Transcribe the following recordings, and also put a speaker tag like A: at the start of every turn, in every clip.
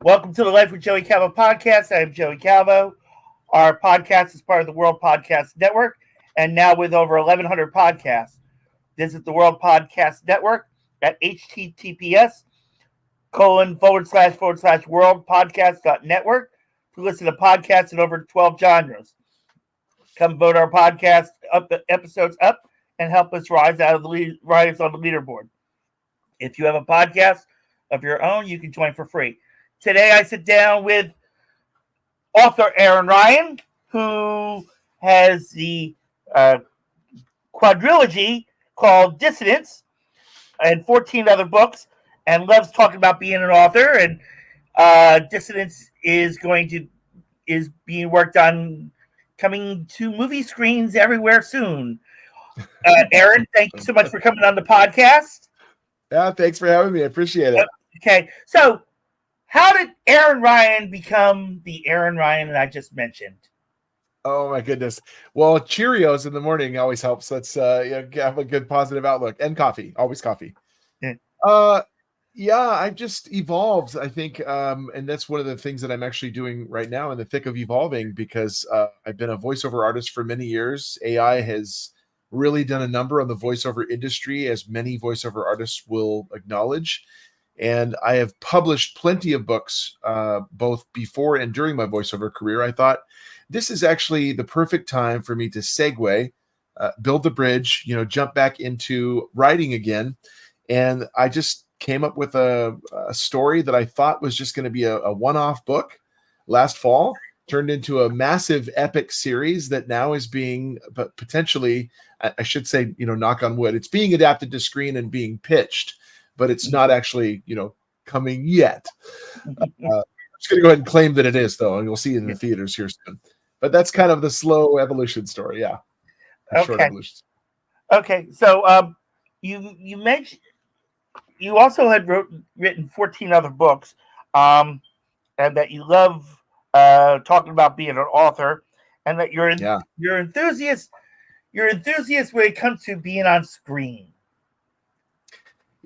A: Welcome to the Life with Joey Calvo podcast. I am Joey Calvo. Our podcast is part of the World Podcast Network, and now with over 1,100 podcasts. Visit the World Podcast Network at https://worldpodcast.network to listen to podcasts in over 12 genres. Come vote our podcast episodes up and help us rise on the leaderboard. If you have a podcast of your own, you can join for free. Today, I sit down with author Aaron Ryan, who has the quadrilogy called Dissonance and 14 other books, and loves talking about being an author. And Dissonance is being worked on, coming to movie screens everywhere soon. Aaron, thank you so much for coming on the podcast.
B: Yeah, thanks for having me. I appreciate it.
A: Okay, so how did Aaron Ryan become the Aaron Ryan that I just mentioned?
B: Oh my goodness. Well, Cheerios in the morning always helps. Let's have a good positive outlook, and coffee, always coffee. Yeah, I've just evolved, I think. And that's one of the things that I'm actually doing right now in the thick of evolving, because I've been a voiceover artist for many years. AI has really done a number on the voiceover industry, as many voiceover artists will acknowledge. And I have published plenty of books, both before and during my voiceover career. I thought this is actually the perfect time for me to segue, build the bridge, jump back into writing again. And I just came up with a story that I thought was just going to be a one-off book last fall, turned into a massive epic series that now is being, but potentially, I should say, knock on wood, it's being adapted to screen and being pitched, but it's not actually, coming yet. I'm just going to go ahead and claim that it is, though, and you'll see it in the theaters here soon. But that's kind of the slow evolution story, yeah. Short evolution.
A: Okay, so you mentioned you also had written 14 other books, and that you love talking about being an author, and that you're enthusiast. You're enthusiast when it comes to being on screen.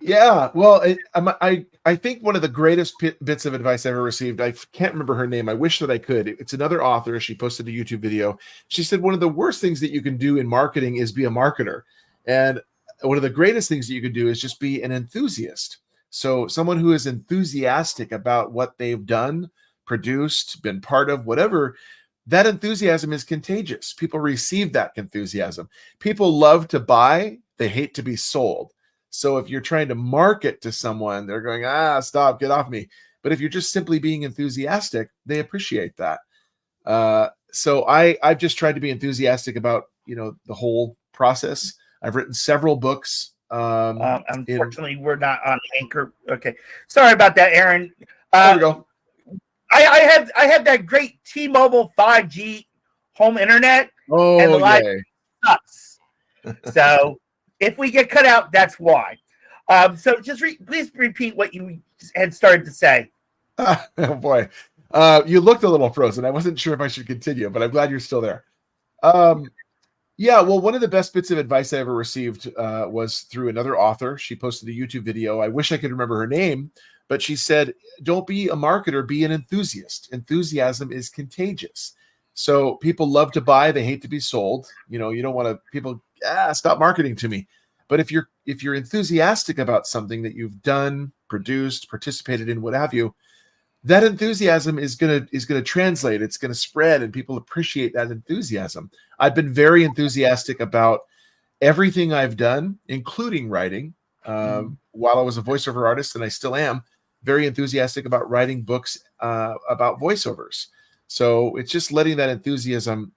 B: Yeah, well, I think one of the greatest bits of advice I ever received, I can't remember her name. I wish that I could. It's another author. She posted a YouTube video. She said one of the worst things that you can do in marketing is be a marketer. And one of the greatest things that you can do is just be an enthusiast. So someone who is enthusiastic about what they've done, produced, been part of, whatever, that enthusiasm is contagious. People receive that enthusiasm. People love to buy. They hate to be sold. So if you're trying to market to someone, they're going, stop, get off me. But if you're just simply being enthusiastic, they appreciate that. So I've just tried to be enthusiastic about, the whole process. I've written several books.
A: Unfortunately, we're not on Anchor. Okay. Sorry about that, Aaron.
B: There we go.
A: I had that great T-Mobile 5G home internet. And the live sucks. So if we get cut out, that's why. So just please repeat what you had started to say.
B: Oh, boy. You looked a little frozen. I wasn't sure if I should continue, but I'm glad you're still there. Yeah, well, one of the best bits of advice I ever received was through another author. She posted a YouTube video. I wish I could remember her name, but she said, don't be a marketer, be an enthusiast. Enthusiasm is contagious. So people love to buy, they hate to be sold. You don't want to, people, stop marketing to me. But if you're enthusiastic about something that you've done, produced, participated in, what have you, that enthusiasm is gonna translate. It's gonna spread, and people appreciate that enthusiasm. I've been very enthusiastic about everything I've done, including writing. While I was a voiceover artist, and I still am, very enthusiastic about writing books about voiceovers. So it's just letting that enthusiasm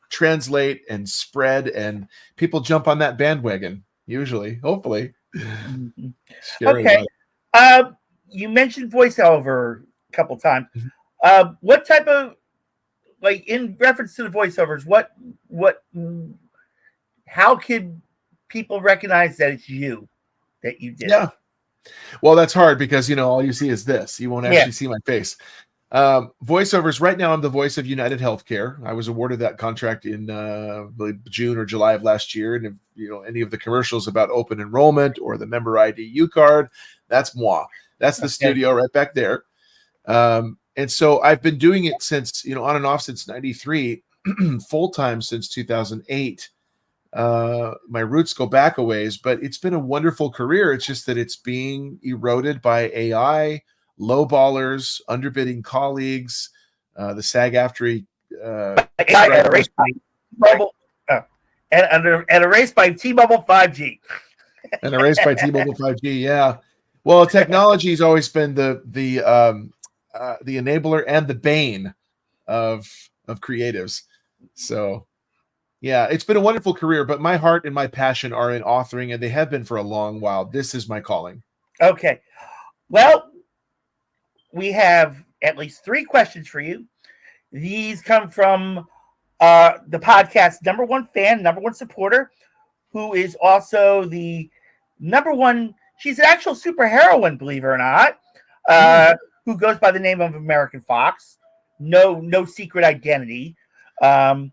B: translate and spread, and people jump on that bandwagon, usually, hopefully.
A: Okay. You mentioned voiceover a couple times. What type of, in reference to the voiceovers, how could people recognize that it's you, that you did?
B: Yeah. Well, that's hard because, all you see is this. You won't actually see my face. Voiceovers, right now I'm the voice of United Healthcare. I was awarded that contract in June or July of last year. And if any of the commercials about open enrollment or the member ID card, that's moi. That's the studio right back there. And so I've been doing it since, on and off since 93, full time since 2008. My roots go back a ways, but it's been a wonderful career. It's just that it's being eroded by AI, lowballers, underbidding colleagues, the SAG-AFTRA
A: AI at a race by T-Mobile, and a race by T-Mobile 5G.
B: And a race by T-Mobile 5G. Yeah. Well, technology has always been the enabler and the bane of creatives. So, yeah, it's been a wonderful career, but my heart and my passion are in authoring, and they have been for a long while. This is my calling.
A: Okay. Well, we have at least 3 questions for you. These come from the podcast's number one fan, number one supporter, who is also the number one. She's an actual superheroine, believe it or not, who goes by the name of American Fox. No secret identity. And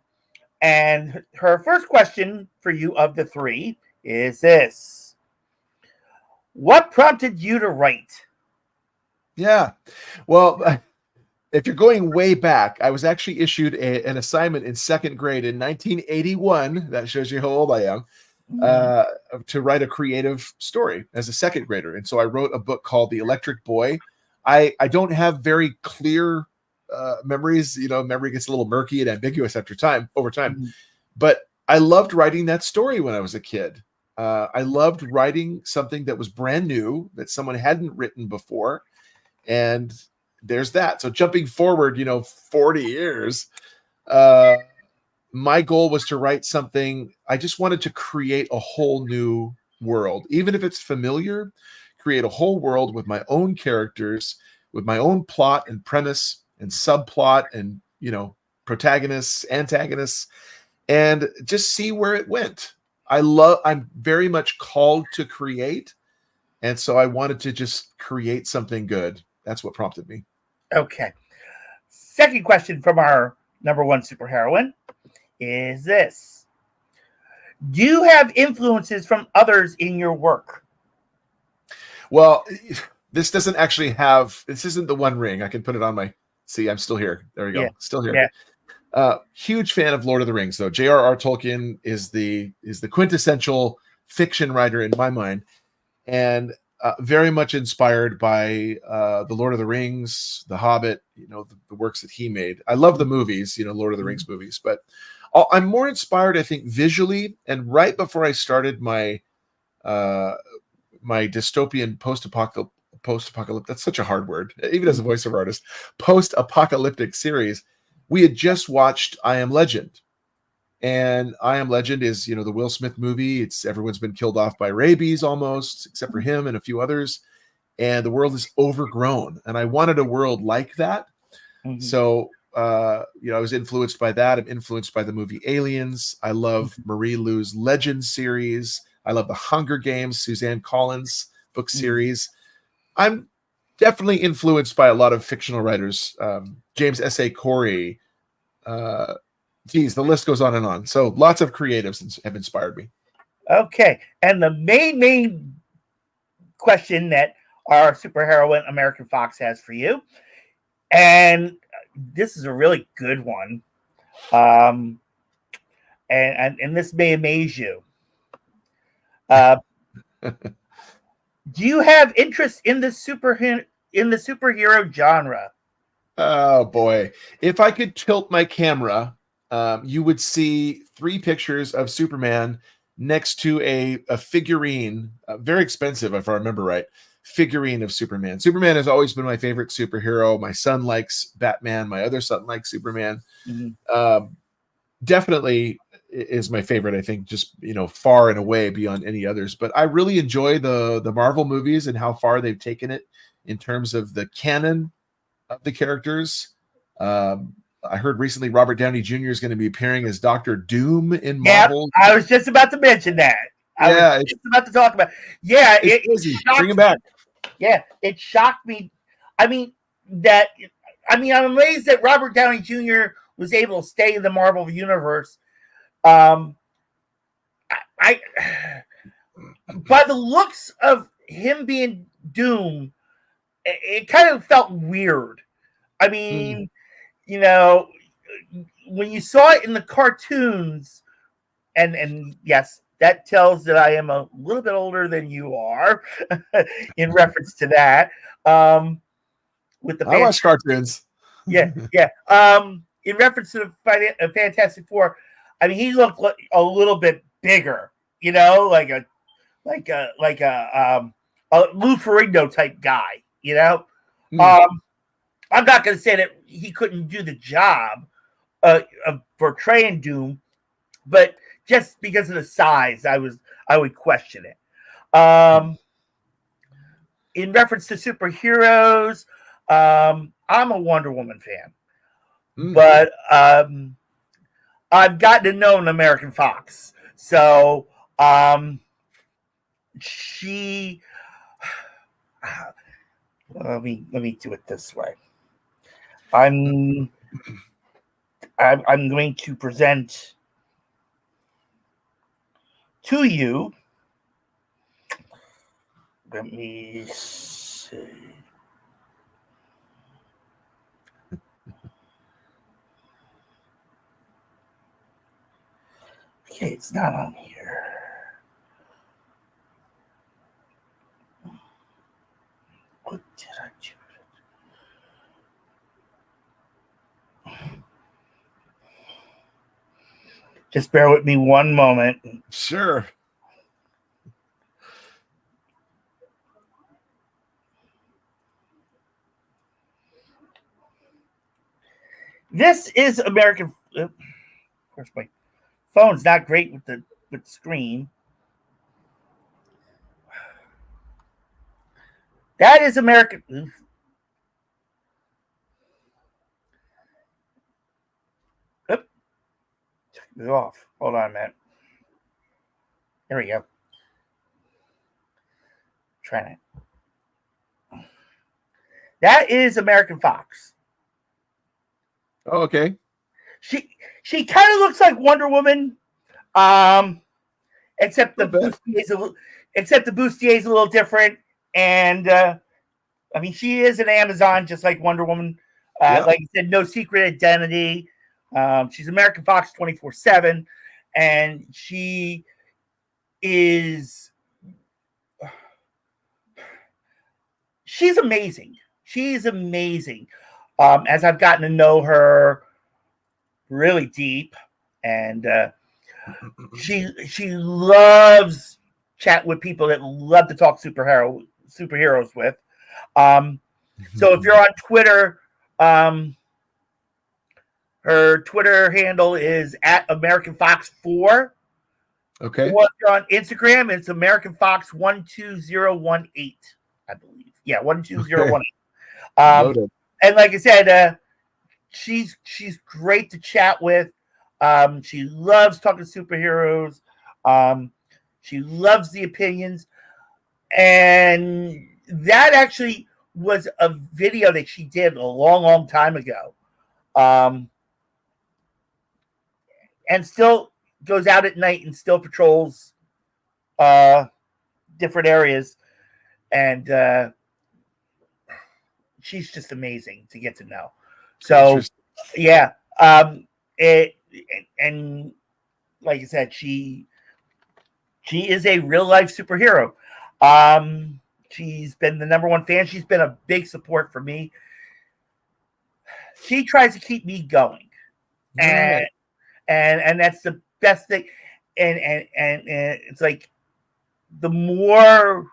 A: her first question for you of the 3 is this: what prompted you to write?
B: Yeah. Well, if you're going way back, I was actually issued an assignment in 2nd grade in 1981. That shows you how old I am. To write a creative story as a 2nd grader. And so I wrote a book called The Electric Boy. I don't have very clear memories. Memory gets a little murky and ambiguous over time. But I loved writing that story when I was a kid. I loved writing something that was brand new, that someone hadn't written before. And there's that. So jumping forward, 40 years, my goal was to write something. I just wanted to create a whole new world, even if it's familiar, create a whole world with my own characters, with my own plot and premise and subplot and, protagonists, antagonists, and just see where it went. I'm very much called to create. And so I wanted to just create something good. That's what prompted me.
A: Okay. Second question from our number one superheroine is this: do you have influences from others in your work?
B: Well, this isn't the One Ring. I can put it on my, see, I'm still here. There we go.
A: Yeah.
B: Still here. Yeah. Huge fan of Lord of the Rings, though. J.R.R. Tolkien is the quintessential fiction writer in my mind, and very much inspired by the Lord of the Rings, The Hobbit, the works that he made. I love the movies, Lord of the Rings movies, but I'm more inspired, I think, visually. And right before I started my dystopian post-apocalyptic, that's such a hard word, even as a voiceover artist, post-apocalyptic series, we had just watched I Am Legend. And I Am Legend is, the Will Smith movie. Everyone's been killed off by rabies almost, except for him and a few others. And the world is overgrown. And I wanted a world like that. Mm-hmm. So, I was influenced by that. I'm influenced by the movie Aliens. I love Marie Lu's Legend series. I love the Hunger Games, Suzanne Collins book series. I'm definitely influenced by a lot of fictional writers. James S.A. Corey, geez, the list goes on and on. So lots of creatives have inspired me.
A: Okay. And the main question that our superheroine American Fox has for you, and this is a really good one, and this may amaze you. Do you have interest in the superhero genre?
B: Oh boy. If I could tilt my camera, you would see 3 pictures of Superman next to a figurine, very expensive if I remember right, figurine of Superman. Superman has always been my favorite superhero. My son likes Batman. My other son likes Superman. Mm-hmm. Definitely is my favorite, I think, just, far and away beyond any others. But I really enjoy the Marvel movies and how far they've taken it in terms of the canon of the characters. I heard recently Robert Downey Jr. is going to be appearing as Dr. Doom in Marvel.
A: I was just about to mention that. I was just about to talk about. Yeah, it
B: bring him back.
A: Yeah, it shocked me. I'm amazed that Robert Downey Jr. was able to stay in the Marvel universe. By the looks of him being Doom, it kind of felt weird. I mean, you know, when you saw it in the cartoons, and yes, that tells that I am a little bit older than you are, in reference to that. With the
B: I watch cartoons.
A: yeah. In reference to the Fantastic Four, I mean, he looked like a little bit bigger, you know, like a Lou Ferrigno type guy, you know. I'm not going to say that he couldn't do the job of portraying Doom, but just because of the size, I would question it. In reference to superheroes, I'm a Wonder Woman fan, but I've gotten to know an American Fox, so she. Let me do it this way. I'm going to present to you. Let me see. Okay, it's not on here. What did I do? Just bear with me one moment.
B: Sure.
A: This is American. Of course, my phone's not great with the screen. That is American. Oop. Took it off. Hold on a minute. There we go. Trying it. That is American Fox.
B: Oh, okay.
A: She kind of looks like Wonder Woman, except the bustier is a little different, and I mean, she is an Amazon just like Wonder Woman. Like you said, no secret identity. She's American Fox 24/7, and she is. She's amazing. She's amazing. As I've gotten to know her really deep, and she loves chat with people that love to talk superheroes with. So if you're on Twitter, her Twitter handle is @AmericanFox4.
B: Okay.
A: Or if you're on Instagram, it's AmericanFox12018, I believe. Yeah, 12018. And like I said, she's great to chat with. She loves talking superheroes. She loves the opinions, and that actually was a video that she did a long time ago, and still goes out at night and still patrols different areas, and she's just amazing to get to know. So yeah, and like I said, she is a real life superhero. She's been the number one fan. She's been a big support for me. She tries to keep me going, and that's the best thing. And it's like the more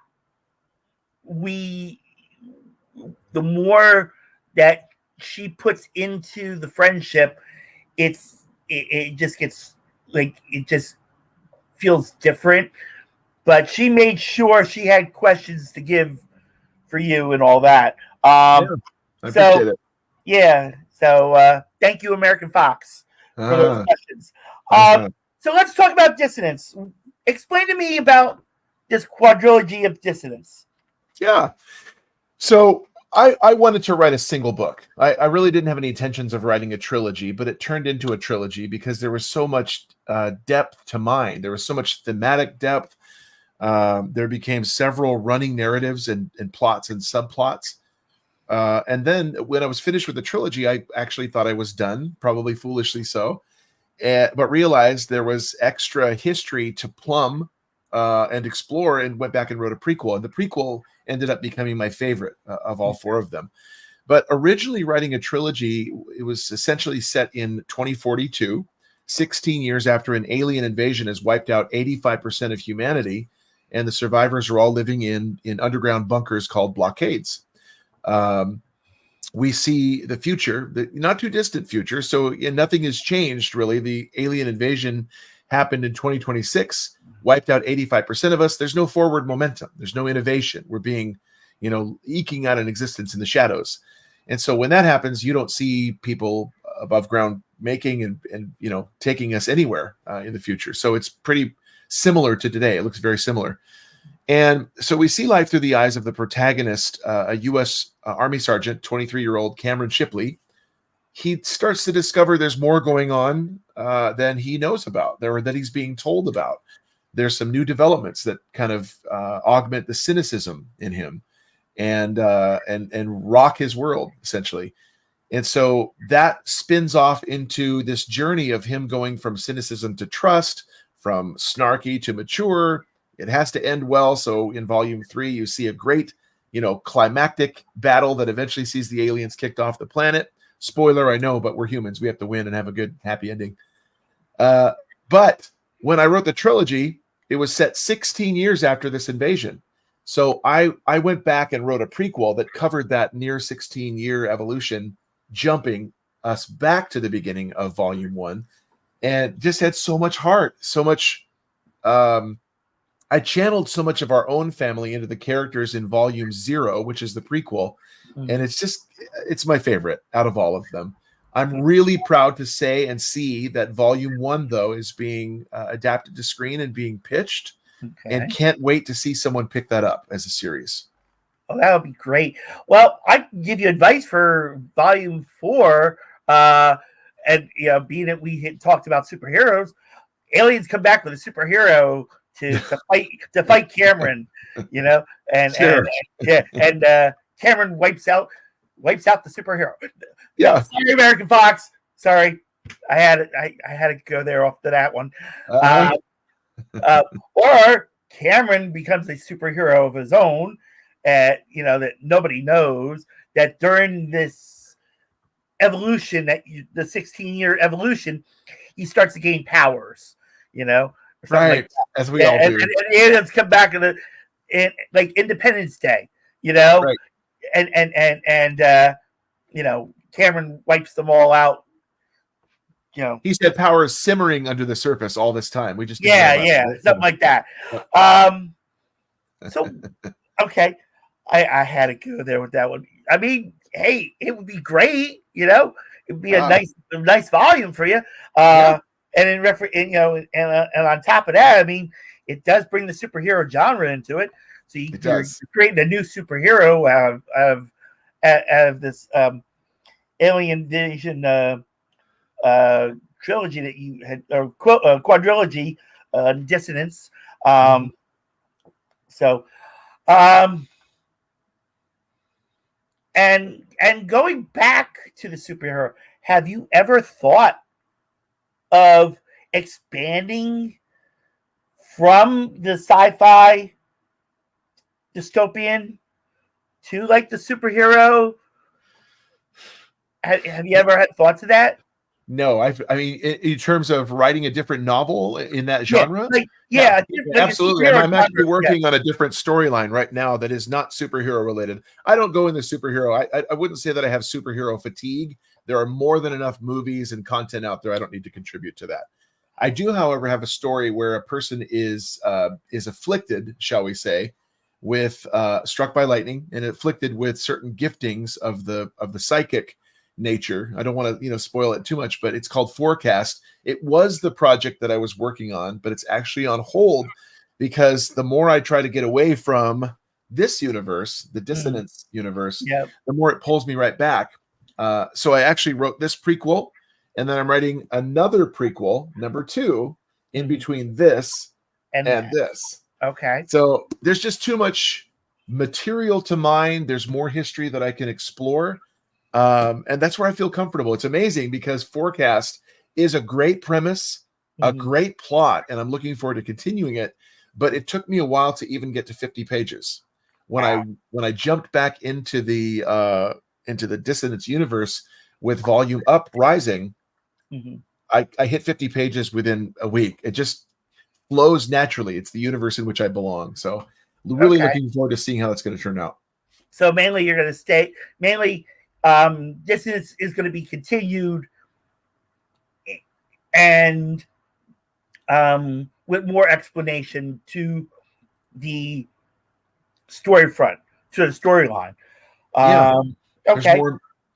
A: that she puts into the friendship, it just gets like, it just feels different. But she made sure she had questions to give for you and all that.
B: I appreciate it.
A: Yeah. So thank you, American Fox, for those questions. So let's talk about Dissonance. Explain to me about this quadrilogy of Dissonance.
B: Yeah. So I wanted to write a single book. I really didn't have any intentions of writing a trilogy, but it turned into a trilogy because there was so much depth to mine. There was so much thematic depth. There became several running narratives and plots and subplots. And then when I was finished with the trilogy, I actually thought I was done, probably foolishly so, but realized there was extra history to plumb and explore, and went back and wrote a prequel. And the prequel ended up becoming my favorite of all four of them. But originally writing a trilogy, it was essentially set in 2042, 16 years after an alien invasion has wiped out 85% of humanity, and the survivors are all living in underground bunkers called blockades. We see the future, the not too distant future. So nothing has changed really. The alien invasion happened in 2026, wiped out 85% of us. There's no forward momentum. There's no innovation. We're being, eking out an existence in the shadows. And so when that happens, you don't see people above ground making and taking us anywhere in the future. So it's pretty similar to today. It looks very similar. And so we see life through the eyes of the protagonist, a U.S. Army Sergeant, 23-year-old Cameron Shipley. He starts to discover there's more going on than he knows about, that he's being told about. There's some new developments that kind of augment the cynicism in him and rock his world, essentially. And so that spins off into this journey of him going from cynicism to trust, from snarky to mature. It has to end well. So in volume 3, you see a great, climactic battle that eventually sees the aliens kicked off the planet. Spoiler, I know, but we're humans. We have to win and have a good, happy ending. But when I wrote the trilogy, it was set 16 years after this invasion. So I went back and wrote a prequel that covered that near 16-year evolution, jumping us back to the beginning of volume 1, and just had so much heart, so much. I channeled so much of our own family into the characters in volume 0, which is the prequel. And it's my favorite out of all of them. I'm really proud to say and see that volume 1, though, is being adapted to screen and being pitched. Okay. And can't wait to see someone pick that up as a series.
A: Oh, that would be great. Well, I can give you advice for volume 4. And being that we had talked about superheroes, aliens come back with a superhero to fight Cameron, and
B: sure.
A: and Cameron wipes out the superhero.
B: Yeah.
A: Sorry, American Fox. Sorry, I had to go there off to that one. Or Cameron becomes a superhero of his own, that nobody knows, that during this evolution, the 16-year evolution, he starts to gain powers,
B: right,
A: like
B: as we all do.
A: And the aliens come back in like Independence Day, right. and Cameron wipes them all out.
B: He's had powers simmering under the surface all this time. We just
A: something like that. So okay, I had to go there with that one. I mean, hey, it would be great. It would be a nice volume for you. And and on top of that, I mean, it does bring the superhero genre into it. So you're creating a new superhero out of this alien invasion trilogy that you had, or quadrilogy, Dissonance. And going back to the superhero, have you ever thought of expanding from the sci-fi dystopian to like the superhero? Have you ever had thoughts of that?
B: No, I mean, in terms of writing a different novel in that genre, absolutely. I'm actually working on a different storyline right now that is not superhero related. I don't go in the superhero. I wouldn't say that I have superhero fatigue. There are more than enough movies and content out there. I don't need to contribute to that. I do, however, have a story where a person is afflicted, shall we say, with struck by lightning and afflicted with certain giftings of the psychic nature. I don't want to spoil it too much, but it's called Forecast. It was the project that I was working on, but it's actually on hold because the more I try to get away from this universe, the Dissonance universe, the more it pulls me right back. So I actually wrote this prequel, and then I'm writing another prequel, number 2, in between this and this.
A: Okay.
B: So there's just too much material to mine. There's more history that I can explore. And that's where I feel comfortable. It's amazing because Forecast is a great premise, a great plot, and I'm looking forward to continuing it. But it took me a while to even get to 50 pages. When I jumped back into the Dissonance universe with Volume Up Rising, I hit 50 pages within a week. It just flows naturally. It's the universe in which I belong. So really looking forward to seeing how that's going to turn out.
A: So mainly you're going to stay, Dissonance is going to be continued and with more explanation to the story front, to the storyline. Okay.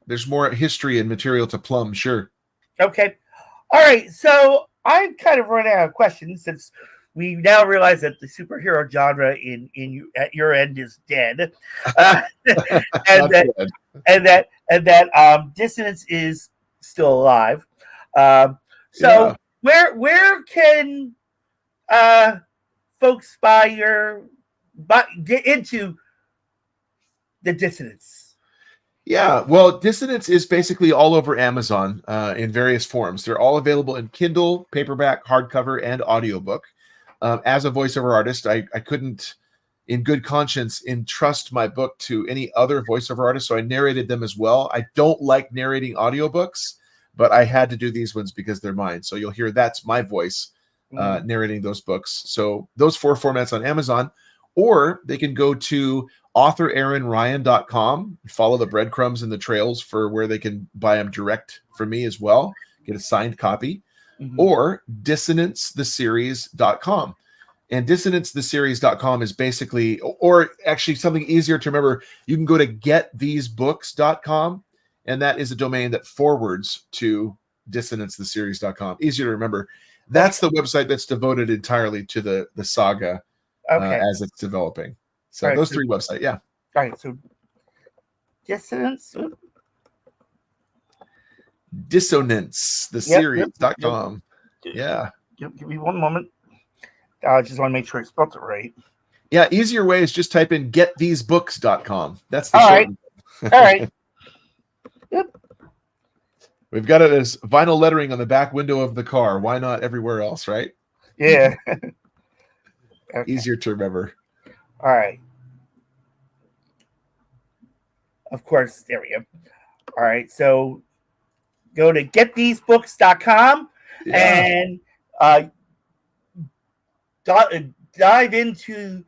B: There's more history and material to plumb, sure.
A: Okay. All right. So I'm kind of running out of questions since we now realize that the superhero genre at your end is dead, and that Dissonance is still alive. Where can folks get into the Dissonance?
B: Yeah, well, Dissonance is basically all over Amazon in various forms. They're all available in Kindle, paperback, hardcover, and audiobook. As a voiceover artist, I couldn't, in good conscience, entrust my book to any other voiceover artist, so I narrated them as well. I don't like narrating audiobooks, but I had to do these ones because they're mine. So you'll hear that's my voice narrating those books. So those 4 formats on Amazon, or they can go to authoraaronryan.com, follow the breadcrumbs and the trails for where they can buy them direct from me as well, get a signed copy, or dissonancetheseries.com. And dissonancetheseries.com is basically, or actually something easier to remember, you can go to getthesebooks.com, and that is a domain that forwards to dissonancetheseries.com. Easier to remember. That's the website that's devoted entirely to the saga as it's developing. So those 3 websites, yeah.
A: All right, so
B: Dissonancetheseries.com. Yeah.
A: Give me one moment. I just want to make sure I spelled it right.
B: Yeah, easier way is just type in getthesebooks.com. That's the
A: All right. All right. Yep.
B: We've got it as vinyl lettering on the back window of the car. Why not everywhere else, right?
A: Yeah.
B: Easier to remember.
A: All right. Of course, there we go. All right, so go to getthesebooks.com and dive into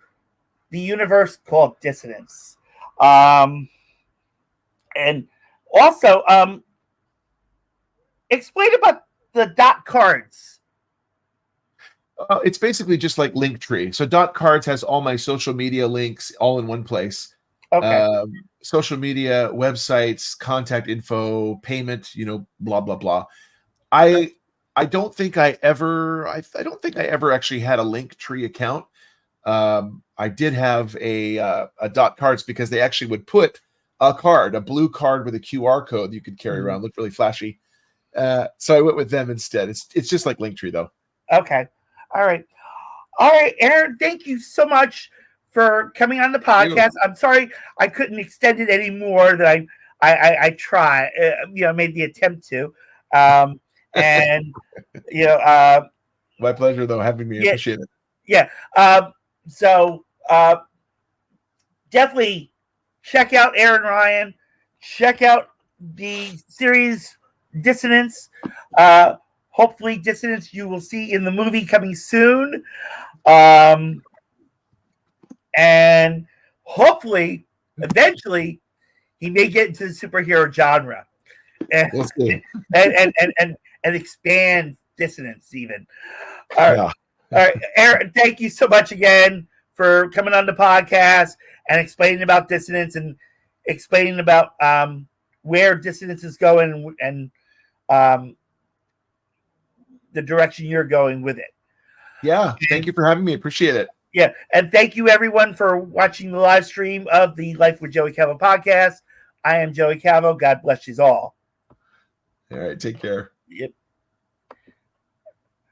A: the universe called Dissonance. And also, explain about the dot cards.
B: It's basically just like Linktree. So Dot Cards has all my social media links all in one place.
A: Okay.
B: Social media, websites, contact info, payment, blah blah blah. I don't think I ever actually had a Linktree account. I did have a Dot Cards because they actually would put a blue card with a QR code you could carry around, looked really flashy. So I went with them instead. It's just like Linktree though.
A: Okay. All right, Aaron. Thank you so much for coming on the podcast. I'm sorry I couldn't extend it any more than I tried. Made the attempt to, and
B: my pleasure though having me. Appreciate it.
A: Yeah. So definitely check out Aaron Ryan. Check out the series Dissonance. Hopefully, Dissonance you will see in the movie coming soon. And hopefully, eventually, he may get into the superhero genre and expand Dissonance even. All right, Aaron, thank you so much again for coming on the podcast and explaining about Dissonance and explaining about where Dissonance is going and the direction you're going with it.
B: Yeah, thank you for having me. Appreciate it.
A: Yeah, and thank you everyone for watching the live stream of the Life with Joey Calvo podcast. I am Joey Calvo. God bless you all.
B: All right, take care.
A: Yep.